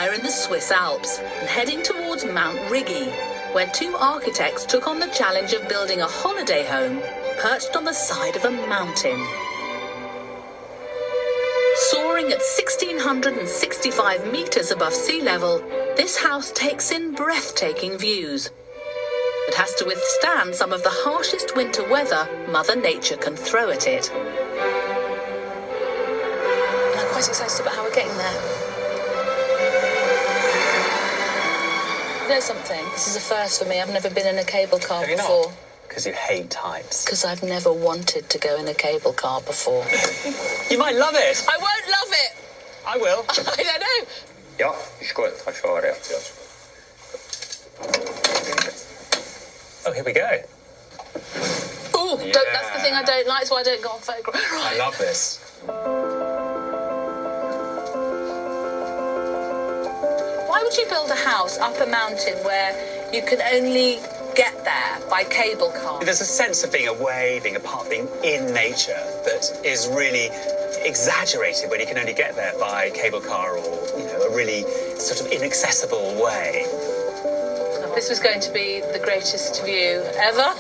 higher in the Swiss Alps and heading towards Mount Rigi, where two architects took on the challenge of building a holiday home perched on the side of a mountain. Soaring at 1,665 metres above sea level, this house takes in breathtaking views. It has to withstand some of the harshest winter weather Mother Nature can throw at it. I'm quite excited about how we're getting there. You know something? This is a first for me. I've never been in a cable car before. Not? Because you hate heights. Because I've never wanted to go in a cable car before. You might love it. I won't love it. I will. I don't know. Ja, is goed. Ga zo recht. Oh, here we go. Oh, Yeah. that's the thing I don't like, so I don't go on photograph. I love this. Why would you build a house up a mountain where you can only get there by cable car? There's a sense of being away, being apart, being in nature that is really exaggerated when you can only get there by cable car or, a really sort of inaccessible way. This was going to be the greatest view ever.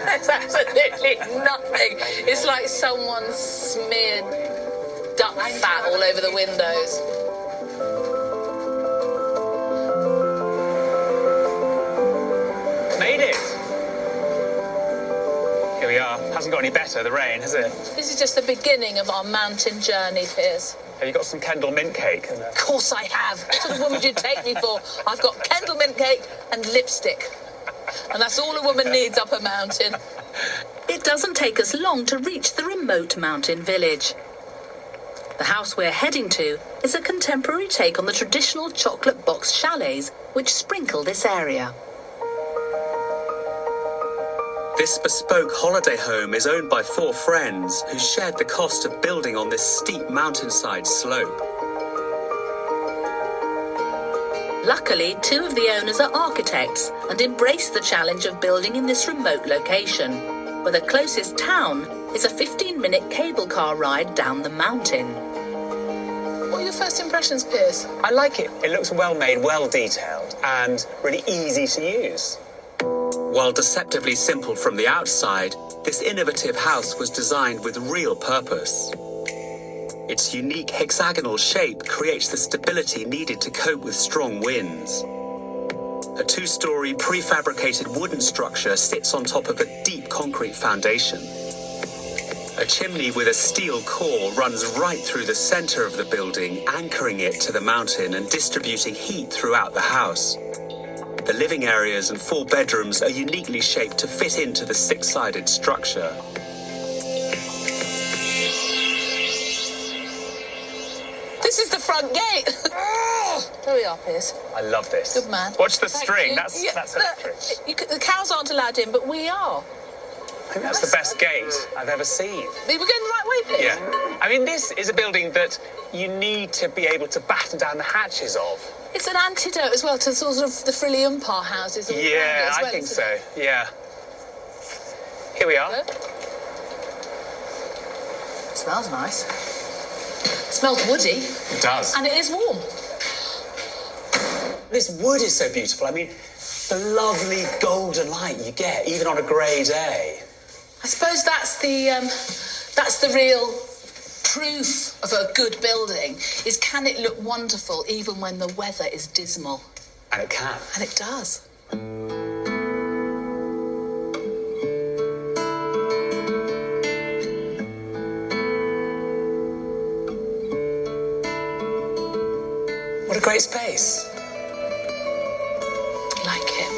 There's absolutely nothing. It's like someone smeared duck fat all over the windows. Made it. Here we are. Hasn't got any better, the rain, has it? This is just the beginning of our mountain journey, Piers. Have you got some Kendal mint cake? Of course I have. What sort of woman do you take me for? I've got Kendal mint cake and lipstick. And that's all a woman needs up a mountain. It doesn't take us long to reach the remote mountain village. The house we're heading to is a contemporary take on the traditional chocolate box chalets which sprinkle this area. This bespoke holiday home is owned by four friends who shared the cost of building on this steep mountainside slope. Luckily, two of the owners are architects and embrace the challenge of building in this remote location, where the closest town is a 15-minute cable car ride down the mountain. What are your first impressions, Piers? I like it. It looks well made, well detailed, and really easy to use. While deceptively simple from the outside, this innovative house was designed with real purpose. Its unique hexagonal shape creates the stability needed to cope with strong winds. A two-story prefabricated wooden structure sits on top of a deep concrete foundation. A chimney with a steel core runs right through the center of the building, anchoring it to the mountain and distributing heat throughout the house. The living areas and four bedrooms are uniquely shaped to fit into the six-sided structure. This is the front gate. There we are, Piers. I love this. Good man. Watch the Thank string. you. That's electric. The cows aren't allowed in, but we are. I think that's the best gate I've ever seen. We're going the right way, Piers. Yeah. I mean, this is a building that you need to be able to batten down the hatches of. It's an antidote as well to sort of the frilly umpire houses. All around it Yeah, as well. I think so. Yeah. Here we are. It smells nice. It smells woody. It does. And it is warm. This wood is so beautiful. I mean, the lovely golden light you get, even on a grey day. I suppose that's the real proof of a good building, is can it look wonderful even when the weather is dismal? And it can. And it does. What a great space. Like it.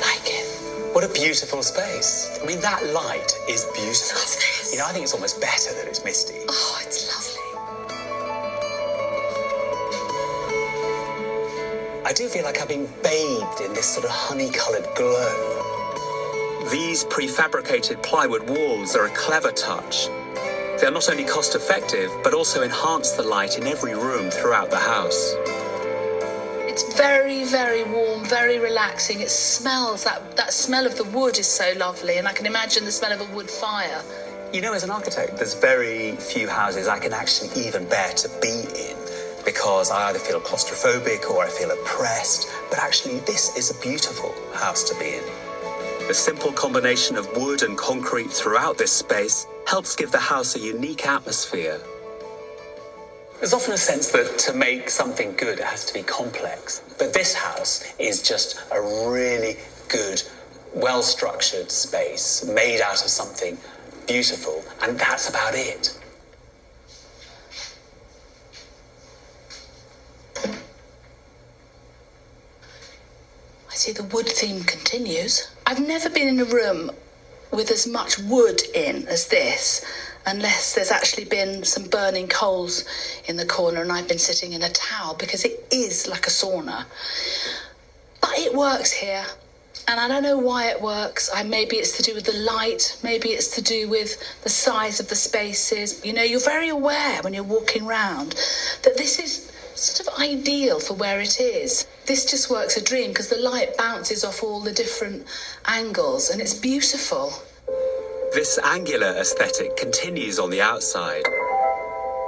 Like it. What a beautiful space. I mean, that light is beautiful. Love this. I think it's almost better that it's misty. Oh, it's lovely. I do feel like I've been bathed in this sort of honey-coloured glow. These prefabricated plywood walls are a clever touch. They're not only cost-effective, but also enhance the light in every room throughout the house. It's very, very warm, very relaxing. It smells, that smell of the wood is so lovely, and I can imagine the smell of a wood fire. You know, as an architect, there's very few houses I can actually even bear to be in, because I either feel claustrophobic or I feel oppressed. But actually, this is a beautiful house to be in. The simple combination of wood and concrete throughout this space helps give the house a unique atmosphere. There's often a sense that to make something good, it has to be complex. But this house is just a really good, well-structured space made out of something beautiful, and that's about it. I see the wood theme continues. I've never been in a room with as much wood in as this, unless there's actually been some burning coals in the corner and I've been sitting in a towel, because it is like a sauna. But it works here, and I don't know why it works. Maybe it's to do with the light, maybe it's to do with the size of the spaces. You know, you're very aware when you're walking around that this is sort of ideal for where it is. This just works a dream because the light bounces off all the different angles and it's beautiful. This angular aesthetic continues on the outside.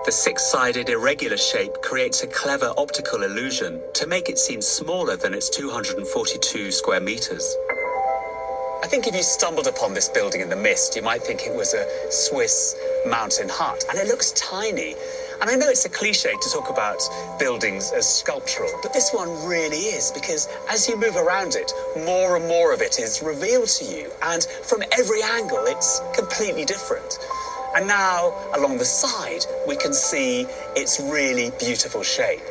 The six-sided irregular shape creates a clever optical illusion to make it seem smaller than its 242 square meters. I think if you stumbled upon this building in the mist, you might think it was a Swiss mountain hut, and it looks tiny. And I know it's a cliche to talk about buildings as sculptural, but this one really is, because as you move around it, more and more of it is revealed to you, and from every angle, it's completely different. And now, along the side, we can see its really beautiful shape.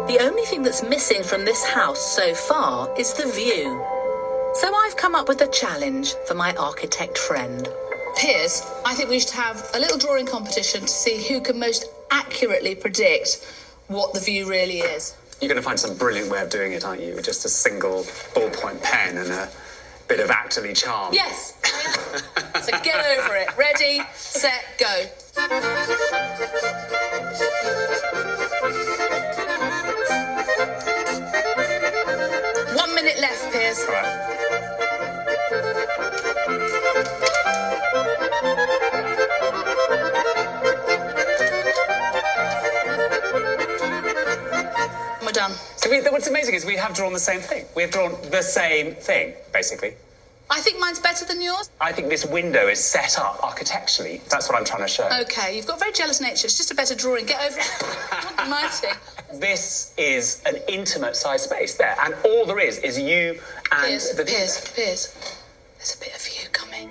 The only thing that's missing from this house so far is the view. So I've come up with a challenge for my architect friend. Piers, I think we should have a little drawing competition to see who can most accurately predict what the view really is. You're going to find some brilliant way of doing it, aren't you? With just a single ballpoint pen and a bit of actorly charm. Yes, I am. So get over it. Ready, set, go. One minute left, Piers. All right. We're done. So what's amazing is we have drawn the same thing. We have drawn the same thing, basically. I think mine's better than yours. I think this window is set up architecturally. That's what I'm trying to show. Okay, you've got very jealous nature. It's just a better drawing. Get over it. Not mighty. This is an intimate size space there, and all there is you and Piers, the Piers. There's a bit of you coming.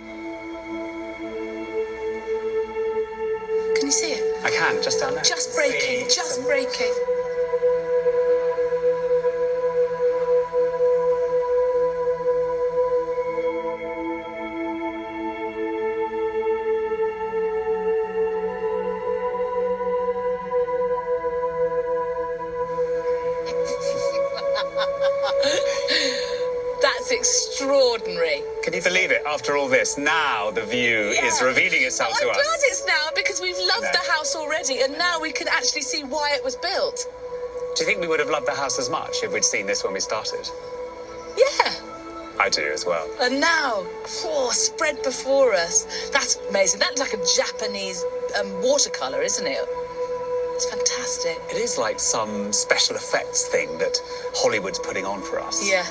Can you see it? I can, just down there. Just breaking, See? just breaking. That's extraordinary. Can you believe it? After all this, now the view is revealing itself to I'm us. glad it's now, because we've loved the house already, and now we can actually see why it was built. Do you think we would have loved the house as much if we'd seen this when we started? Yeah. I do as well. And now, spread before us. That's amazing. That's like a Japanese watercolour, isn't it? It's fantastic. It is like some special effects thing that Hollywood's putting on for us. Yeah.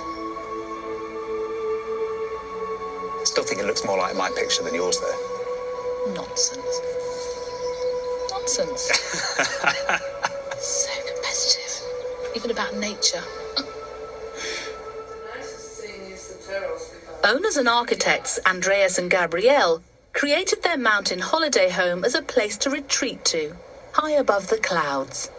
Still think it looks more like my picture than yours, though. Nonsense. Nonsense. So competitive. Even about nature. Owners and architects Andreas and Gabrielle created their mountain holiday home as a place to retreat to, high above the clouds.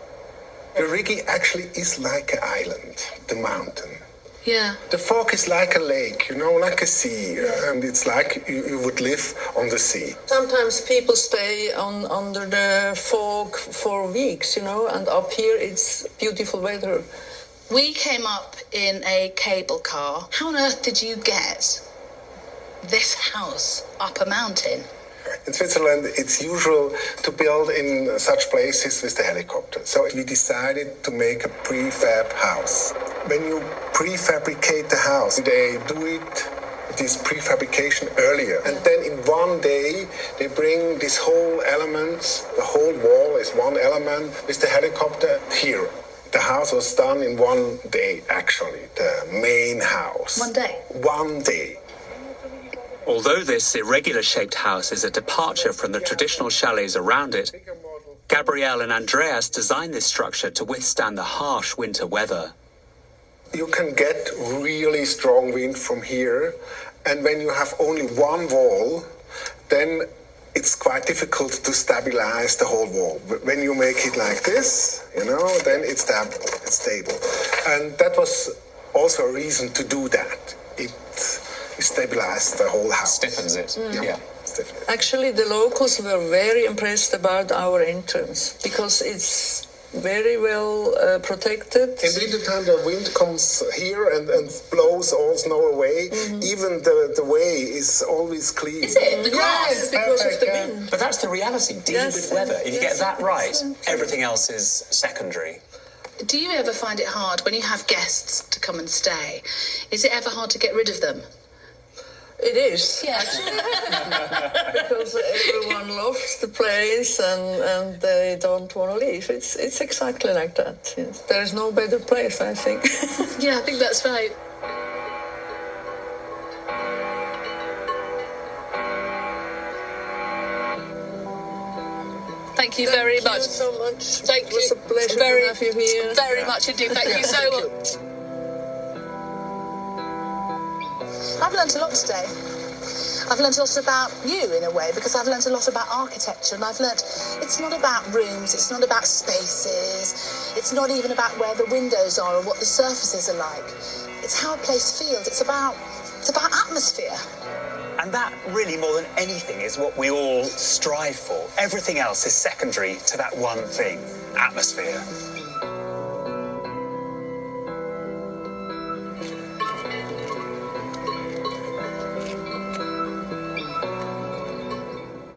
The Rigi actually is like an island, the mountain. Yeah. The fog is like a lake, you know, like a sea, and it's like you would live on the sea. Sometimes people stay under the fog for weeks, you know, and up here it's beautiful weather. We came up in a cable car. How on earth did you get this house up a mountain? In Switzerland, it's usual to build in such places with the helicopter. So we decided to make a prefab house. When you prefabricate the house, they do it this prefabrication earlier. And then in one day, they bring this whole element, the whole wall is one element, with the helicopter here. The house was done in one day, actually, the main house. 1 day? 1 day. Although this irregular-shaped house is a departure from the traditional chalets around it, Gabrielle and Andreas designed this structure to withstand the harsh winter weather. You can get really strong wind from here, and when you have only one wall, then it's quite difficult to stabilize the whole wall. When you make it like this, then it's stable. And that was also a reason to do that. It stabilized the whole house. Stiffens it. Yeah. Stiffens it. Actually, the locals were very impressed about our entrance because it's very well protected. In wintertime, the wind comes here and blows all snow away. Even the way is always clean. Is it? The grass? Yes, because of the wind. But that's the reality, dealing Yes, with weather. If you get yes, that right, exactly. everything else is secondary. Do you ever find it hard when you have guests to come and stay? Is it ever hard to get rid of them? It is. Yeah. Because everyone loves the place and they don't want to leave. It's exactly like that. Yes. There is no better place, I think. Yeah, I think that's right. Thank you very much. Thank you so much. Thank It was you. a pleasure Very- to have you here. Very much indeed. Thank you so much. I've learnt a lot today. I've learnt a lot about you in a way because I've learnt a lot about architecture, and I've learnt it's not about rooms, it's not about spaces, it's not even about where the windows are or what the surfaces are like. It's how a place feels. It's about atmosphere. And that really, more than anything, is what we all strive for. Everything else is secondary to that one thing, atmosphere.